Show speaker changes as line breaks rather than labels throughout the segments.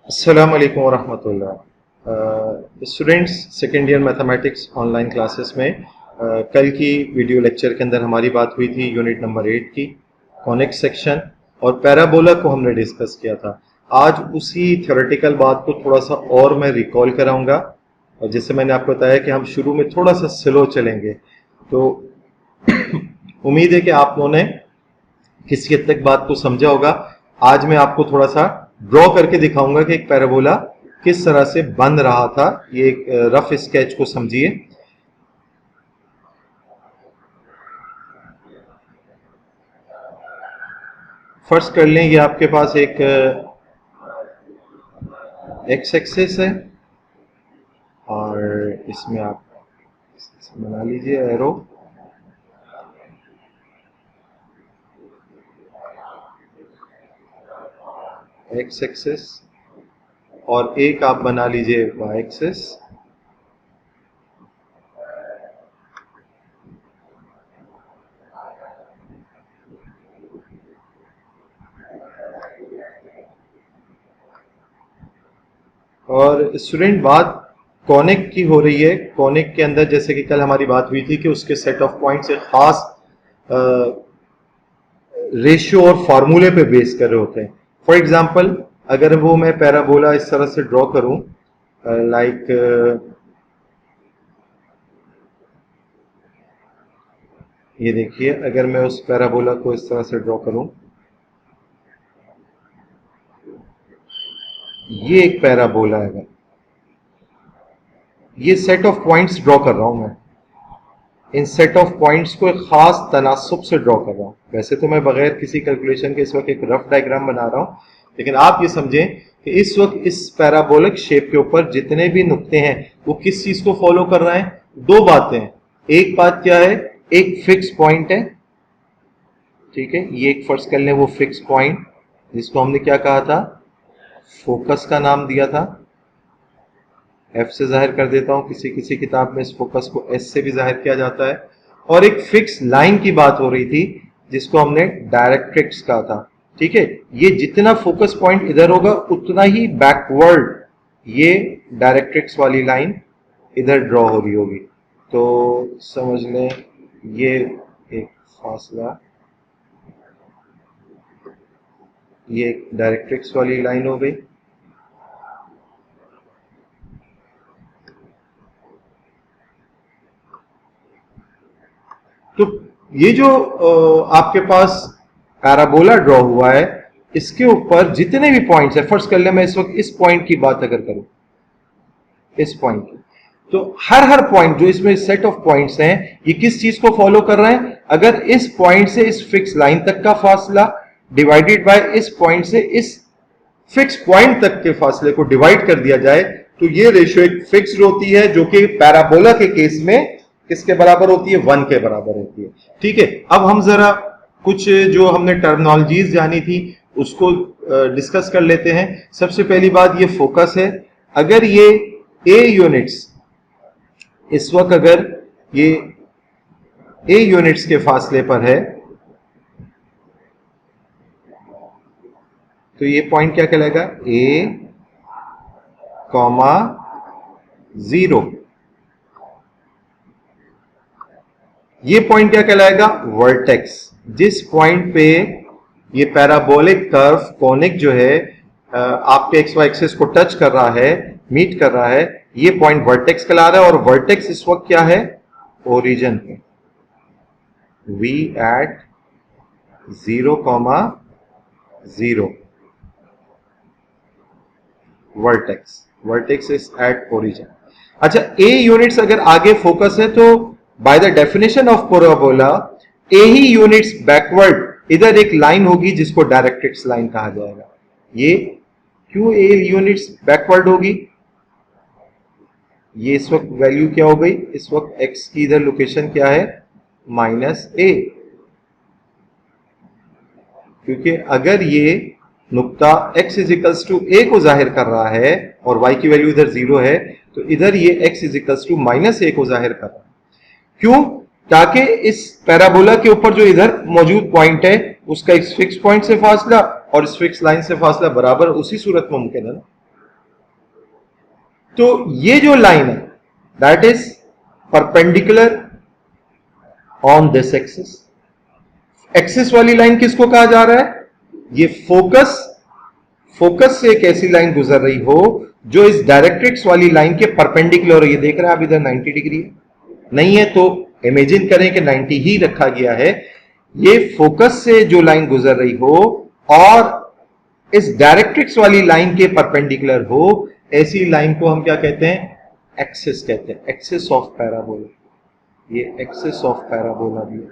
अस्सलाम वालेकुम वरहमतुल्लाह। Students, second year mathematics online classes में कल की वीडियो लेक्चर के अंदर हमारी बात हुई थी यूनिट नंबर 8 की कॉनिक सेक्शन और पैराबोला को हमने डिस्कस किया था। आज उसी थ्योरेटिकल बात को थोड़ा सा और मैं रिकॉल कराऊंगा और जैसे मैंने आपको बताया कि हम शुरू में थोड़ा सा स्लो चलेंगे, तो उम्मीद है कि आप लोगों ने किसी हद तक बात को समझा होगा। आज मैं आपको थोड़ा सा ड्रॉ करके दिखाऊंगा कि एक पैराबोला किस तरह से बन रहा था। ये एक रफ स्केच को समझिए। फर्स्ट कर लें, ये आपके पास एक एक्स एक्सिस है और इसमें आप बना लीजिए एरो। एक्स एक्सिस और एक आप बना लीजिए वाई एक्सिस। और स्टूडेंट, बात कॉनिक की हो रही है। कॉनिक के अंदर जैसे कि कल हमारी बात हुई थी कि उसके सेट ऑफ पॉइंट्स एक खास रेशियो और फार्मूले पे बेस कर रहे होते हैं। फॉर एग्जांपल, अगर वो मैं पैराबोला इस तरह से ड्रॉ करूं, लाइक ये देखिए, अगर मैं उस पैराबोला को इस तरह से ड्रॉ करूं, ये एक पैराबोला है। ये सेट ऑफ पॉइंट्स ड्रॉ कर रहा हूं मैं। इन सेट ऑफ पॉइंट्स को एक खास तनासुब से ड्रॉ कर रहा हूं। वैसे तो मैं बगैर किसी कैलकुलेशन के इस वक्त एक रफ डायग्राम बना रहा हूं, लेकिन आप ये समझें कि इस वक्त इस पैराबोलिक शेप के ऊपर जितने भी नुक्ते हैं वो किस चीज को फॉलो कर रहे हैं। दो बातें हैं। एक बात क्या है, एक फिक्स पॉइंट है, ठीक है। ये एक फर्ज कर लें, वो फिक्स पॉइंट जिसको हमने क्या कहा था, फोकस का नाम दिया था। एफ से जाहिर कर देता हूं, किसी किसी किताब में इस फोकस को एस से भी जाहिर किया जाता है। और एक फिक्स लाइन की बात हो रही थी जिसको हमने डायरेक्ट्रिक्स कहा था, ठीक है। ये जितना फोकस पॉइंट इधर होगा उतना ही बैकवर्ड ये डायरेक्ट्रिक्स वाली लाइन इधर ड्रॉ हो रही होगी। तो समझ लें ये एक फासला, ये एक डायरेक्ट्रिक्स वाली लाइन हो गई। तो ये जो आपके पास पैराबोला ड्रॉ हुआ है, इसके ऊपर जितने भी पॉइंट्स है, फर्स्ट कर ले मैं इस वक्त इस पॉइंट की बात अगर करूं, इस पॉइंट की, तो हर पॉइंट जो इसमें सेट ऑफ पॉइंट्स हैं, ये किस चीज को फॉलो कर रहे हैं। अगर इस पॉइंट से इस फिक्स लाइन तक का फासला डिवाइडेड बाय इस पॉइंट से इस फिक्स पॉइंट तक के फासले को डिवाइड कर दिया जाए, तो ये रेशियो एक फिक्स्ड होती है, जो कि पैराबोला के केस में किसके बराबर होती है, 1 के बराबर होती है, ठीक है। अब हम जरा कुछ जो हमने टर्मिनोलॉजीज जानी थी उसको डिस्कस कर लेते हैं। सबसे पहली बात, ये फोकस है। अगर ये ए यूनिट्स इस वक्त अगर ये ए यूनिट्स के फासले पर है, तो ये पॉइंट क्या कहलाएगा, ए कॉमा 0। ये पॉइंट क्या कहलाएगा, वर्टेक्स। जिस पॉइंट पे ये पैराबोलिक कर्व कॉनिक जो है आपके एक्स वाई एक्सिस को टच कर रहा है, मीट कर रहा है, ये पॉइंट वर्टेक्स कहला रहा है। और वर्टेक्स इस वक्त क्या है, ओरिजिन पे। V at 0,0 vertex, vertex is at origin. अच्छा, ए यूनिट्स अगर आगे फोकस है तो by the definition of parabola a ही यूनिट्स बैकवर्ड इधर एक लाइन होगी जिसको डायरेक्ट्रिक्स लाइन कहा जाएगा। ये क्यों ए यूनिट्स बैकवर्ड होगी, ये इस वक्त वैल्यू क्या हो गई, इस वक्त एक्स की इधर लोकेशन क्या है, -a। क्योंकि अगर ये नुक्ता x इजिकल्स टू a को जाहिर कर रहा है और y की वैल्यू इधर 0 है, तो इधर ये x इजिकल्स टू -a को जाहिर कर रहा है। क्यों, ताकि इस पैराबोला के ऊपर जो इधर मौजूद पॉइंट है उसका इस फिक्स पॉइंट से फासला और इस फिक्स लाइन से फासला बराबर उसी सूरत मुमकिन है ना। तो ये जो लाइन है that is perpendicular on this axis. Axis वाली लाइन किसको कहा जा रहा है? ये फोकस से एक ऐसी लाइन गुजर रही हो जो इस डायरेक्ट्रिक्स वाली लाइन के परपेंडिकुलर हो। ये देख रहे हैं आप इधर 90 डिग्री नहीं है तो इमेजिन करें कि 90 ही रखा गया है। ये फोकस से जो लाइन गुजर रही हो और इस डायरेक्ट्रिक्स वाली लाइन के परपेंडिकुलर हो, ऐसी लाइन को हम क्या कहते हैं? एक्सिस कहते हैं, एक्सिस ऑफ पैराबोला। ये एक्सिस ऑफ पैराबोला भी है।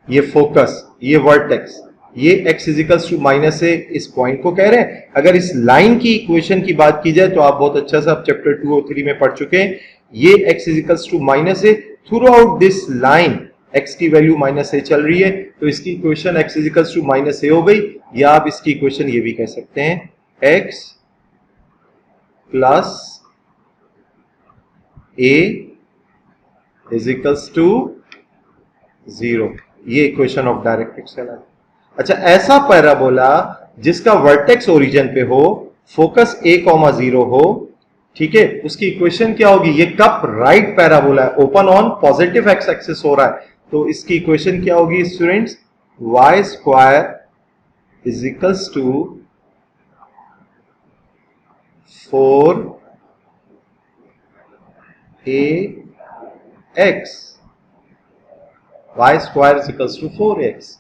ये फोकस, ये वर्टेक्स, ये x इजिकल्स टू माइनस से इस पॉइंट को कह रहे हैं। अगर इस लाइन की इक्वेशन की बात की जाए तो आप बहुत अच्छा सा चैप्टर 2 और 3 में पढ़ चुके हैं। ये x इजिकल्स टू माइनस से throughout this line x की वैल्यू माइनस से चल रही है, तो इसकी equation x is equals to minus से हो गई। या आप इसकी इक्वेशन ये भी कह सकते हैं x plus a is equals to 0। ये इक्वेशन ऑफ डायरेक्ट्रिक्स है। अच्छा, ऐसा पैराबोला जिसका वर्टेक्स ओरिजिन पे हो, फोकस a,0 हो, ठीक है, उसकी इक्वेशन क्या होगी? ये कप राइट पैराबोला है, open on positive X axis हो रहा है, तो इसकी इक्वेशन क्या होगी students? y square is equals to 4ax। y square is equals to 4x।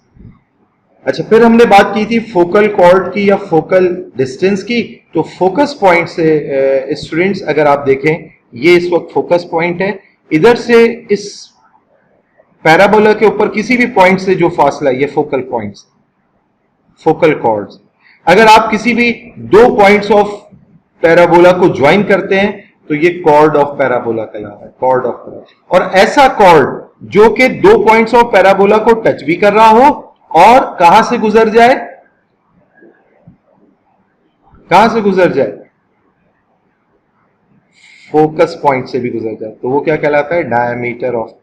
अच्छा, फिर हमने बात की थी फोकल कॉर्ड की या फोकल डिस्टेंस की। तो फोकस पॉइंट से स्टूडेंट्स अगर आप देखें, ये इस वक्त फोकस पॉइंट है, इधर से इस पैराबोला के ऊपर किसी भी पॉइंट से जो फासला है, ये फोकल पॉइंट्स, फोकल कॉर्ड्स। अगर आप किसी भी दो पॉइंट्स ऑफ पैराबोला को ज्वाइन करते हैं तो ये कॉर्ड ऑफ पैराबोला कहलाता है, कॉर्ड ऑफ पैराबोला। और ऐसा कॉर्ड जो कि दो पॉइंट्स ऑफ पैराबोला को टच भी कर रहा हो और कहां से गुजर जाए? कहां से गुजर जाए? फोकस पॉइंट से भी गुजर जाए, तो वो क्या कहलाता है? Diameter of,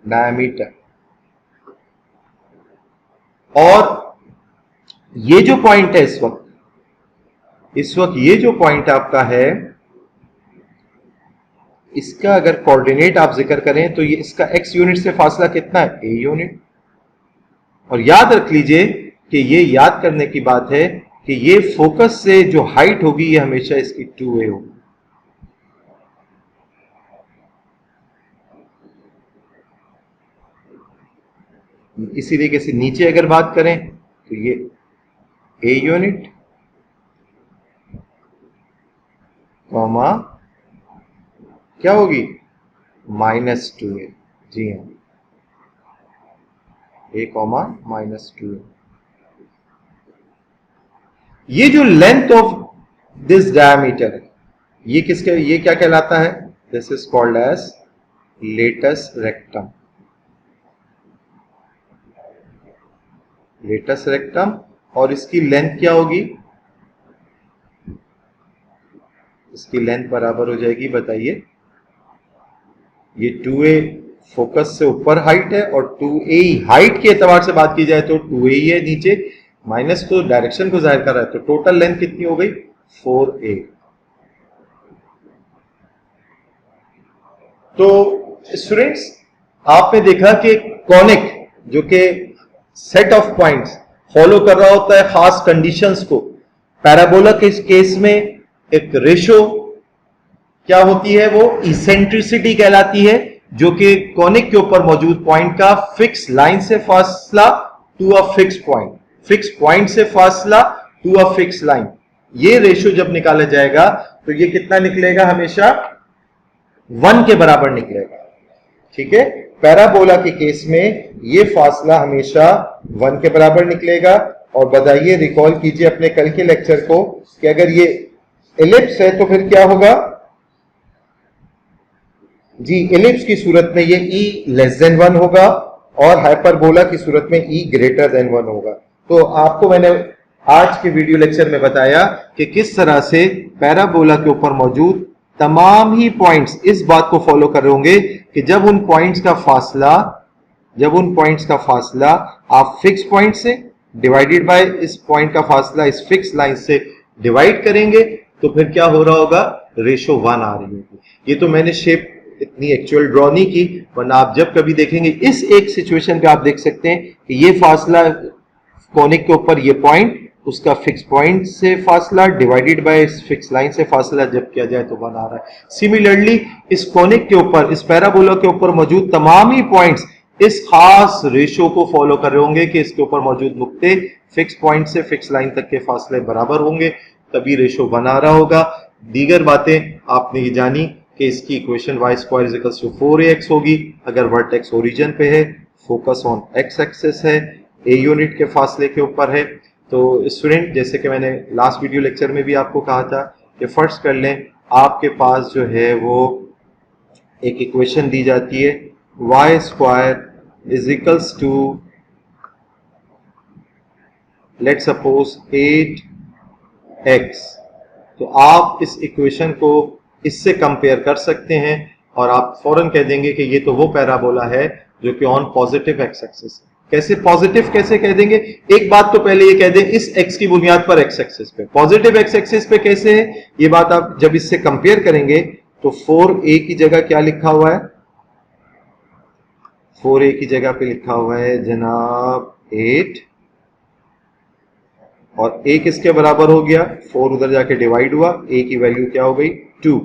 diameter. और ये जो पॉइंट है इस वक्त ये जो पॉइंट आपका है, इसका अगर कोऑर्डिनेट आप जिक्र करें तो ये इसका x यूनिट से फासला कितना है? a unit. और याद रख लीजिए कि ये याद करने की बात है कि ये फोकस से जो हाइट होगी ये हमेशा इसकी 2a होगी। इसी तरीके से नीचे अगर बात करें तो ये a यूनिट कॉमा क्या होगी? -2a। जी हाँ, a कॉमा -2a। ये जो लेंथ ऑफ दिस डायमीटर है, ये किसके, ये क्या कहलाता है? This is called as latus rectum. Latus rectum. और इसकी लेंथ क्या होगी? इसकी लेंथ बराबर हो जाएगी, बताइए, ये 2a फोकस से ऊपर हाइट है और 2a हाइट के एतबार से बात की जाए तो 2a ही है, नीचे माइनस तो डायरेक्शन को जाहिर कर रहा है, तो टोटल लेंथ कितनी हो गई? 4a। तो स्टूडेंट्स आपने देखा कि कॉनिक जो कि सेट ऑफ पॉइंट्स फॉलो कर रहा होता है खास कंडीशंस को, पैराबोला के केस में एक रेशो क्या होती है? वो इसेंट्रिसिटी कहलाती है, जो कि कॉनिक के ऊपर मौजूद पॉइंट का फिक्स लाइन से फासला to a fix point, fix point से फासला टू अ फिक्स लाइन। ये रेशो जब निकाला जाएगा तो ये कितना निकलेगा? हमेशा 1 के बराबर निकलेगा। ठीक है, पैराबोला के केस में ये फासला हमेशा 1 के बराबर निकलेगा। और बताइए, रिकॉल कीजिए अपने कल के लेक्चर को कि अगर ये एलिप्स है तो फिर क्या होगा? जी, एलिप्स की सूरत में ये e लेस देन 1 होगा और हाइपरबोला की सूरत में e ग्रेटर देन 1 होगा। तो आपको मैंने आज के वीडियो लेक्चर में बताया कि किस तरह से पैराबोला के ऊपर मौजूद तमाम ही पॉइंट्स इस बात को फॉलो कर रहे होंगे कि जब उन पॉइंट्स का फासला आप फिक्स पॉइंट से डिवाइडेड बाय इस पॉइंट का फासला इस फिक्स लाइन से डिवाइड करेंगे तो फिर क्या हो रहा होगा, रेशो 1 आ रही होगी। ये तो मैंने शेप इतनी एक्चुअल ड्रॉ नहीं की, वरना आप जब कभी देखेंगे इस एक सिचुएशन पे आप देख सकते हैं कि ये फासला कोनिक के ऊपर ये पॉइंट, उसका फिक्स पॉइंट से फासला डिवाइडेड बाय इस फिक्स लाइन से फासला जब किया जाए तो 1 आ रहा है। सिमिलरली इस कोनिक के ऊपर, इस पैराबोला के ऊपर मौजूद तमाम ही पॉइंट्स इस खास रेशो को फॉलो कर रहे होंगे कि इसके ऊपर मौजूद नुक्ते फिक्स पॉइंट से फिक्स लाइन तक के फासले बराबर होंगे, तभी रेशो 1 आ रहा होगा। दीगर बातें आपने ये जानी कि इसकी equation y square is equals to 4ax होगी अगर वर्टेक्स ओरिजिन पे है, फोकस ऑन x एक्सिस है, a यूनिट के फासले के ऊपर है। तो स्टूडेंट, जैसे कि मैंने लास्ट वीडियो लेक्चर में भी आपको कहा था कि फर्स्ट कर लें, आपके पास जो है वो एक इक्वेशन दी जाती है y square is equals to let's suppose 8x। तो आप इस इक्वेशन को इससे कंपेयर कर सकते हैं और आप फौरन कह देंगे कि ये तो वो पैराबोला है जो कि ऑन पॉजिटिव एक्स एक्सिस है। कैसे पॉजिटिव कैसे कह देंगे? एक बात तो पहले ये कह दें, इस एक्स की बुनियाद पर एक्स एक्सिस पे, पॉजिटिव एक्स एक्सिस पे कैसे है ये बात आप जब इससे कंपेयर करेंगे तो 4a की जगह क्या लिखा हुआ है, 4a की जगह पे लिखा हुआ है जनाब 8 और a किसके बराबर हो गया, 4 उधर जाके डिवाइड हुआ, a की वैल्यू क्या हो गई 2,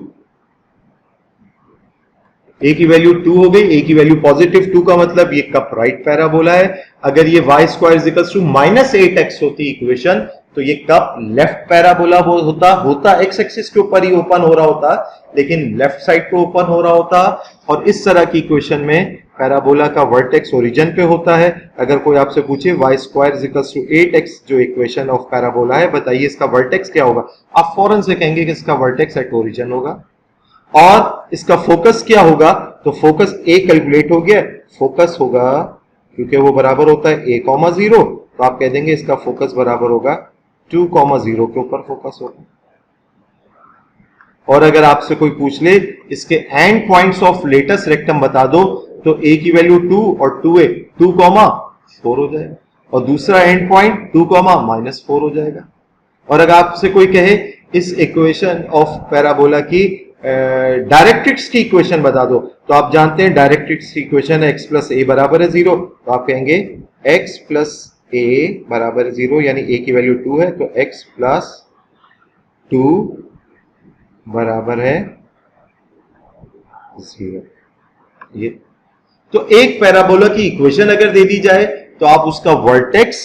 a की वैल्यू 2 हो गई, a की वैल्यू पॉजिटिव 2 का मतलब ये कप राइट पैराबोला है। अगर ये y square is equals to -8x होती इक्वेशन तो ये कप लेफ्ट पैराबोला होता x एक्सिस के ऊपर ही ओपन हो रहा होता, लेकिन लेफ्ट साइड पे ओपन हो रहा होता। और इस तरह की इक्वेशन में पैराबोला का वर्टेक्स ओरिजिन पे होता है। अगर कोई आपसे पूछे y square is equals to 8x जो इक्वेशन ऑफ पैराबोला है, बताइए इसका वर्टेक्स क्या होगा, आप फौरन से कहेंगे कि इसका वर्टेक्स एट ओरिजिन होगा। और इसका फोकस क्या होगा, तो फोकस a कैलकुलेट हो गया, फोकस होगा क्योंकि वो बराबर होता है a, 0, तो आप कह देंगे इसका फोकस बराबर होगा 2, 0 के ऊपर फोकस होगा। और अगर आपसे कोई पूछ ले इसके and points of latus rectum बता दो तो a की वैल्यू 2 और 2a 2, 4 हो जाएगा और दूसरा एंड पॉइंट 2, -4 हो जाएगा। और अगर आपसे कोई कहे इस इक्वेशन ऑफ पैराबोला की डायरेक्ट्रिक्स की इक्वेशन बता दो, तो आप जानते हैं डायरेक्ट्रिक्स की इक्वेशन है x प्लस a बराबर है 0, तो आप कहेंगे x प्लस a बराबर है 0, यानी a की वैल्यू 2 है तो x प्लस 2 बराबर है 0। ये तो एक पैराबोला की इक्वेशन अगर दे दी जाए तो आप उसका vertex,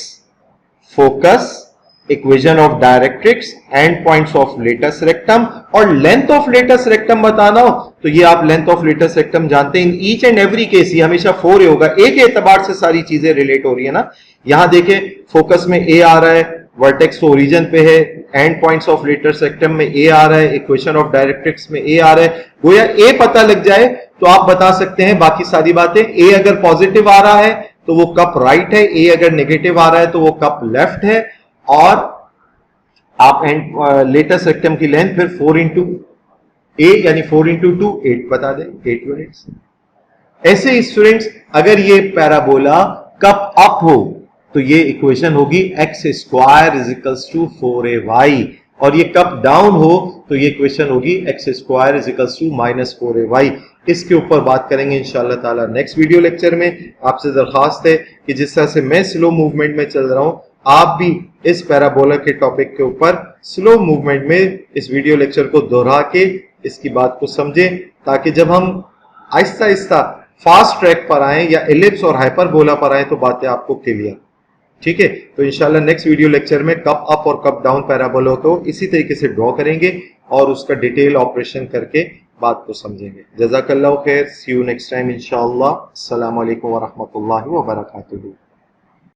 focus, equation of directrix, end points of latus rectum और लेंथ ऑफ लेटस रेक्टम बताना हो तो ये आप लेंथ ऑफ लेटस रेक्टम जानते हैं। In each and every case ये हमेशा 4 होगा, एक एतबार से सारी चीजें रिलेट हो रही है ना। यहां देखें फोकस में a आ रहा है, वर्टेक्स तो ओरिजिन पे है, end points of latus rectum में a आ रहा है, इक्वेशन ऑफ डायरेक्ट्रिक्स में a आ रहा है। गोया a पता लग जाए तो आप बता सकते हैं बाकी सारी बातें। a अगर पॉजिटिव आ रहा है तो वो कप राइट है, a अगर नेगेटिव आ रहा है तो वो कप लेफ्ट है। और आप लेटेस्ट रेक्टम की लेंथ फिर 4 इंटू a यानी 4 इंटू 2 8 बता दें, 8 यूनिट्स। ऐसे स्टूडेंट्स अगर ये पैराबोला कप अप हो तो ये इक्वेशन होगी x square is equals to 4ay, और ये कप डाउन हो तो ये इक्वेशन होगी x square is equals to -4ay। इसके ऊपर बात करेंगे इंशाल्लाह ताला नेक्स्ट वीडियो लेक्चर में। आपसे दरखास्त है कि जिस तरह से मैं स्लो मूवमेंट में चल रहा हूं आप भी इस पैराबोला के टॉपिक के ऊपर स्लो मूवमेंट में इस वीडियो लेक्चर को दोहरा के इसकी बात को समझें, ताकि जब हम आहिस्ता आहिस्ता फास्ट ट्रैक पर आए या एलिप्स और हाइपरबोला पर आए तो बातें आपको क्लियर। ठीक है, तो इंशाल्लाह नेक्स्ट वीडियो लेक्चर में कप अप और कप डाउन पैराबोला को इसी तरीके से ड्रॉ करेंगे और उसका डिटेल ऑपरेशन करके बात को समझेंगे। जज़ाकल्लाहु खैर, सी यू नेक्स्ट टाइम इंशाल्लाह। अस्सलामु अलैकुम व रहमतुल्लाहि व बरकातुहू।